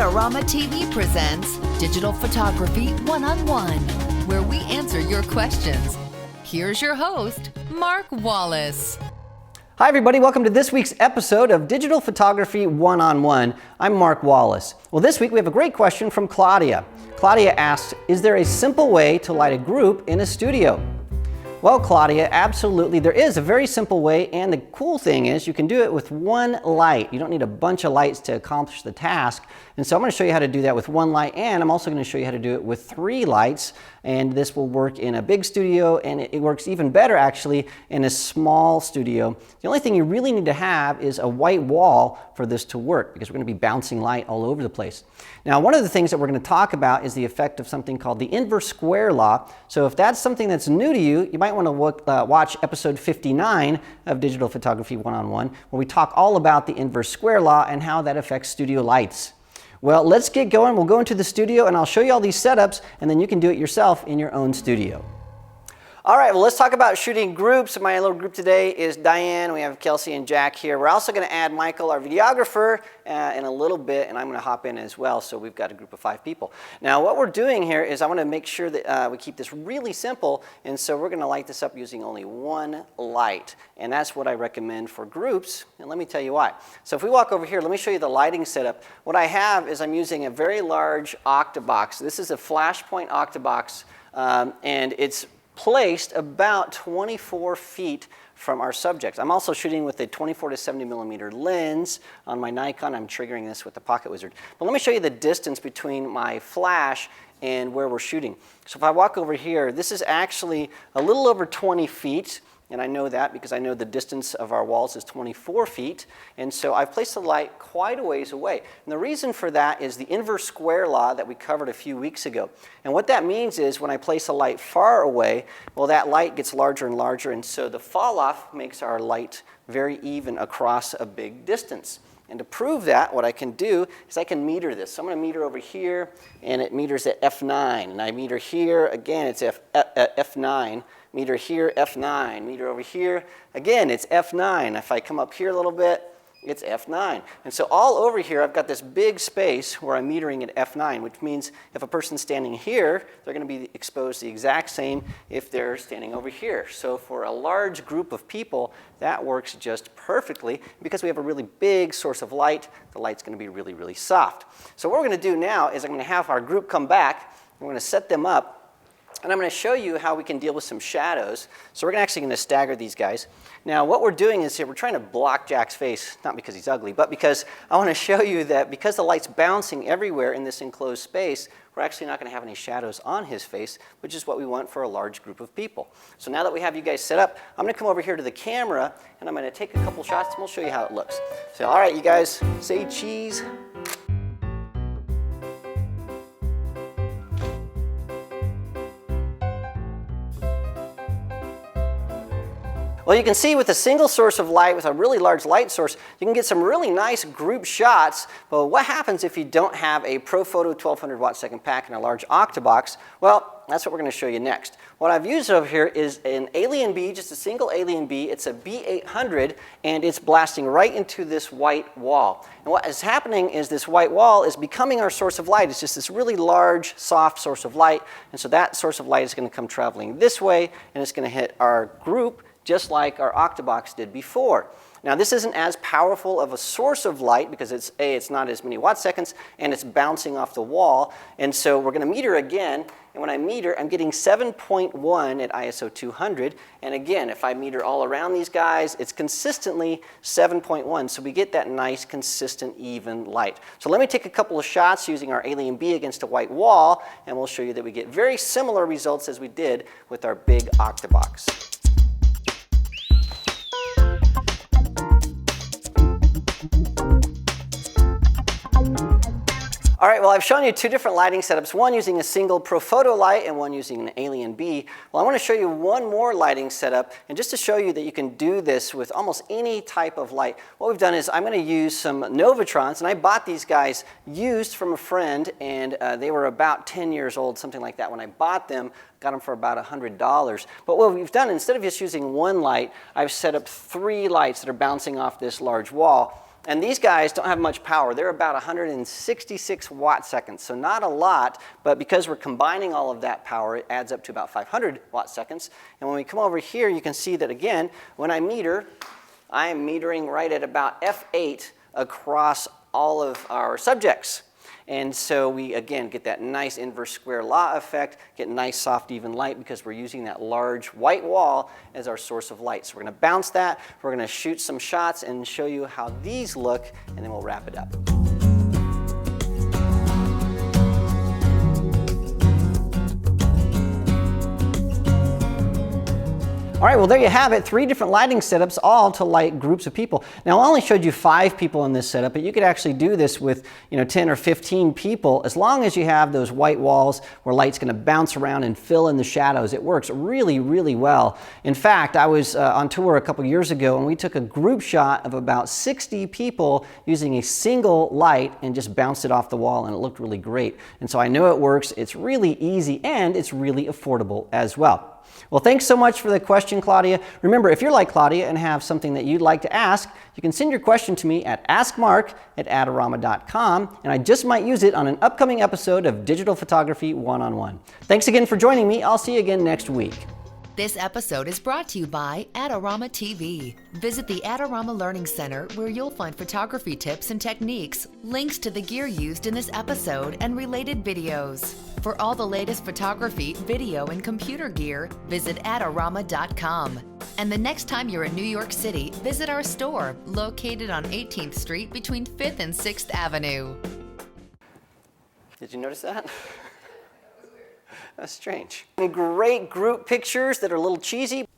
Adorama TV presents Digital Photography One-on-One, where we answer your questions. Here's your host, Mark Wallace. Hi everybody, welcome to this week's episode of Digital Photography One-on-One. I'm Mark Wallace. Well, this week we have a great question from Claudia. Claudia asks, is there a simple way to light a group in a studio? Well, Claudia, absolutely. There is a very simple way, and the cool thing is you can do it with one light. You don't need a bunch of lights to accomplish the task. And so I'm going to show you how to do that with one light, and I'm also going to show you how to do it with 3 lights. And this will work in a big studio, and it works even better actually in a small studio. The only thing you really need to have is a white wall for this to work, because we're going to be bouncing light all over the place. Now, one of the things that we're going to talk about is the effect of something called the inverse square law. So if that's something that's new to you, you might want to watch episode 59 of Digital Photography One-on-One, where we talk all about the inverse square law and how that affects studio lights. Well, let's get going. We'll go into the studio and I'll show you all these setups, and then you can do it yourself in your own studio. All right, well, let's talk about shooting groups. My little group today is Diane. We have Kelsey and Jack here. We're also going to add Michael, our videographer, in a little bit, and I'm going to hop in as well, so we've got a group of 5 people. Now, what we're doing here is I want to make sure that we keep this really simple, and so we're going to light this up using only one light, and that's what I recommend for groups, and let me tell you why. So if we walk over here, let me show you the lighting setup. What I have is I'm using a very large Octabox. This is a Flashpoint Octabox, and it's placed about 24 feet from our subject. I'm also shooting with a 24 to 70 millimeter lens on my Nikon. I'm triggering this with the Pocket Wizard. But let me show you the distance between my flash and where we're shooting. So if I walk over here, this is actually a little over 20 feet. And I know that because I know the distance of our walls is 24 feet. And so I've placed the light quite a ways away. And the reason for that is the inverse square law that we covered a few weeks ago. And what that means is when I place a light far away, well, that light gets larger and larger. And so the fall off makes our light very even across a big distance. And to prove that, what I can do is I can meter this. So I'm going to meter over here, and it meters at f9. And I meter here, again, it's f9. Meter here, f9. Meter over here, again, it's f9. If I come up here a little bit, it's f9. And so all over here, I've got this big space where I'm metering at f9, which means if a person's standing here, they're going to be exposed the exact same if they're standing over here. So for a large group of people, that works just perfectly. Because we have a really big source of light, the light's going to be really, really soft. So what we're going to do now is I'm going to have our group come back. We're going to set them up. And I'm going to show you how we can deal with some shadows. So we're actually going to stagger these guys. Now what we're doing is here, we're trying to block Jack's face, not because he's ugly, but because I want to show you that because the light's bouncing everywhere in this enclosed space, we're actually not going to have any shadows on his face, which is what we want for a large group of people. So now that we have you guys set up, I'm going to come over here to the camera, and I'm going to take a couple shots, and we'll show you how it looks. So all right, you guys, say cheese. Well, you can see with a single source of light, with a really large light source, you can get some really nice group shots. But what happens if you don't have a Profoto 1200 watt second pack and a large Octabox? Well, that's what we're going to show you next. What I've used over here is an Alien B, just a single Alien B. It's a B800, and it's blasting right into this white wall. And what is happening is this white wall is becoming our source of light. It's just this really large, soft source of light. And so that source of light is going to come traveling this way, and it's going to hit our group just like our Octabox did before. Now this isn't as powerful of a source of light because it's not as many watt seconds, and it's bouncing off the wall. And so we're going to meter again, and when I meter, I'm getting 7.1 at ISO 200. And again, if I meter all around these guys, it's consistently 7.1. So we get that nice, consistent, even light. So let me take a couple of shots using our Alien B against a white wall, and we'll show you that we get very similar results as we did with our big Octabox. All right, well, I've shown you 2 different lighting setups, one using a single Profoto light and one using an Alien B. Well, I want to show you one more lighting setup, and just to show you that you can do this with almost any type of light, what we've done is I'm going to use some Novatrons, and I bought these guys used from a friend, and they were about 10 years old, something like that when I bought them. Got them for about $100. But what we've done, instead of just using one light, I've set up 3 lights that are bouncing off this large wall. And these guys don't have much power. They're about 166 watt seconds, so not a lot, but because we're combining all of that power, it adds up to about 500 watt seconds. And when we come over here, you can see that again, when I meter, I am metering right at about f8 across all of our subjects. And so we, again, get that nice inverse square law effect, get nice soft even light because we're using that large white wall as our source of light. So we're going to bounce that, we're going to shoot some shots and show you how these look, and then we'll wrap it up. All right, well, there you have it. 3 different lighting setups, all to light groups of people. Now, I only showed you 5 people in this setup, but you could actually do this with 10 or 15 people. As long as you have those white walls where light's going to bounce around and fill in the shadows, it works really, really well. In fact, I was on tour a couple years ago, and we took a group shot of about 60 people using a single light and just bounced it off the wall, and it looked really great. And so I know it works. It's really easy, and it's really affordable as well. Well, thanks so much for the question, Claudia. Remember, if you're like Claudia and have something that you'd like to ask, you can send your question to me at askmark@adorama.com, and I just might use it on an upcoming episode of Digital Photography One-on-One. Thanks again for joining me. I'll see you again next week. This episode is brought to you by Adorama TV. Visit the Adorama Learning Center where you'll find photography tips and techniques, links to the gear used in this episode, and related videos. For all the latest photography, video, and computer gear, visit Adorama.com. And the next time you're in New York City, visit our store located on 18th Street between 5th and 6th Avenue. Did you notice that? That's strange. Great group pictures that are a little cheesy.